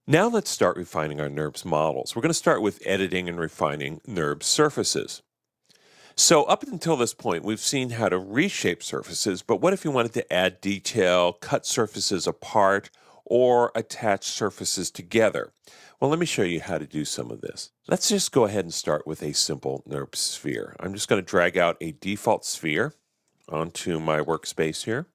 Now let's start refining our NURBS models. We're going to start with editing and refining NURBS surfaces. So up until this point, we've seen how to reshape surfaces, but what if you wanted to add detail, cut surfaces apart, or attach surfaces together? Well, let me show you how to do some of this. Let's just go ahead and start with a simple NURBS sphere. I'm just going to drag out a default sphere onto my workspace here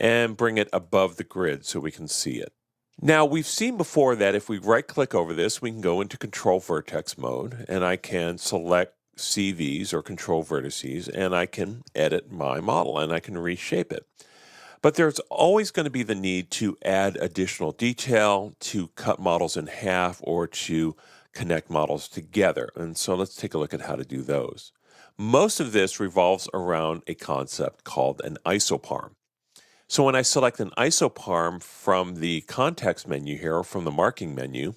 and bring it above the grid so we can see it. Now, we've seen before that if we right-click over this, we can go into Control Vertex mode, and I can select CVs or Control Vertices, and I can edit my model, and I can reshape it. But there's always going to be the need to add additional detail, to cut models in half, or to connect models together. And so let's take a look at how to do those. Most of this revolves around a concept called an isoparm. So when I select an isoparm from the context menu here, or from the marking menu,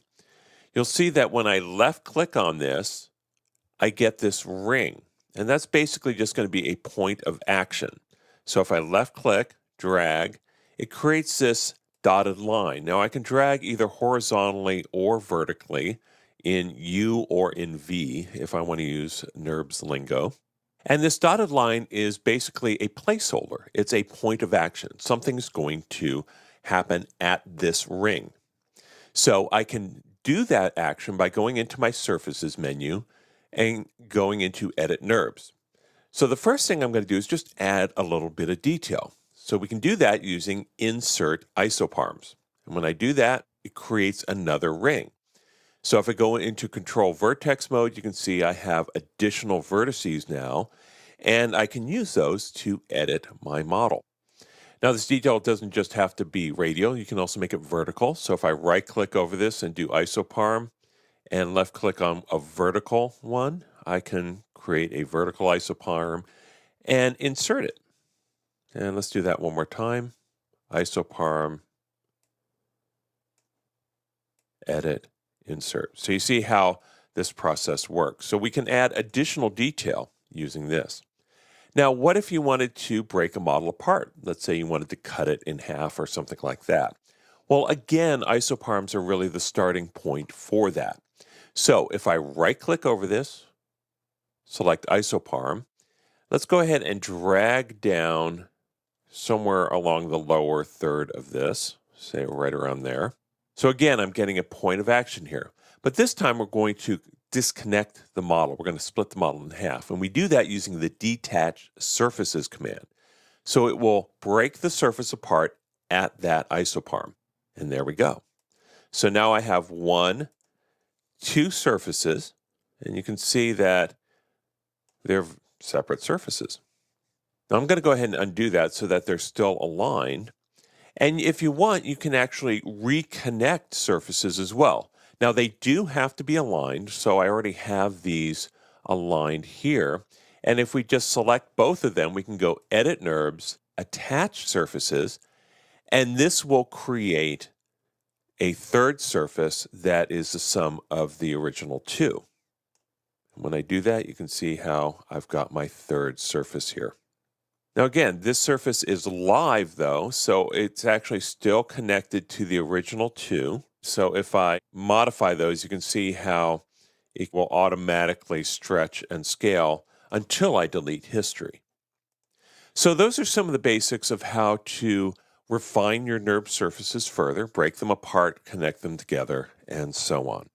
you'll see that when I left-click on this, I get this ring. And that's basically just going to be a point of action. So if I left-click, drag, it creates this dotted line. Now I can drag either horizontally or vertically in U or in V if I want to use NURBS lingo. And this dotted line is basically a placeholder. It's a point of action. Something's going to happen at this ring. So I can do that action by going into my Surfaces menu and going into Edit NURBS. So the first thing I'm going to do is just add a little bit of detail. So we can do that using Insert Isoparms. And when I do that, it creates another ring. So if I go into Control Vertex mode, you can see I have additional vertices now, and I can use those to edit my model. Now this detail doesn't just have to be radial, you can also make it vertical. So if I right-click over this and do Isoparm, and left-click on a vertical one, I can create a vertical isoparm and insert it. And let's do that one more time. Isoparm, edit, insert. So you see how this process works. So we can add additional detail using this. Now, what if you wanted to break a model apart? Let's say you wanted to cut it in half or something like that. Well, again, isoparms are really the starting point for that. So if I right-click over this, select isoparm, let's go ahead and drag down somewhere along the lower third of this, say right around there. So again, I'm getting a point of action here. But this time we're going to disconnect the model. We're going to split the model in half. And we do that using the Detach Surfaces command. So it will break the surface apart at that isoparm. And there we go. So now I have two surfaces, and you can see that they're separate surfaces. Now I'm going to go ahead and undo that so that they're still aligned. And if you want, you can actually reconnect surfaces as well. Now they do have to be aligned, so I already have these aligned here. And if we just select both of them, we can go Edit NURBS, Attach Surfaces, and this will create a third surface that is the sum of the original two. When I do that, you can see how I've got my third surface here. Now again, this surface is live though, so it's actually still connected to the original two. So if I modify those, you can see how it will automatically stretch and scale until I delete history. So those are some of the basics of how to refine your NURBS surfaces further, break them apart, connect them together, and so on.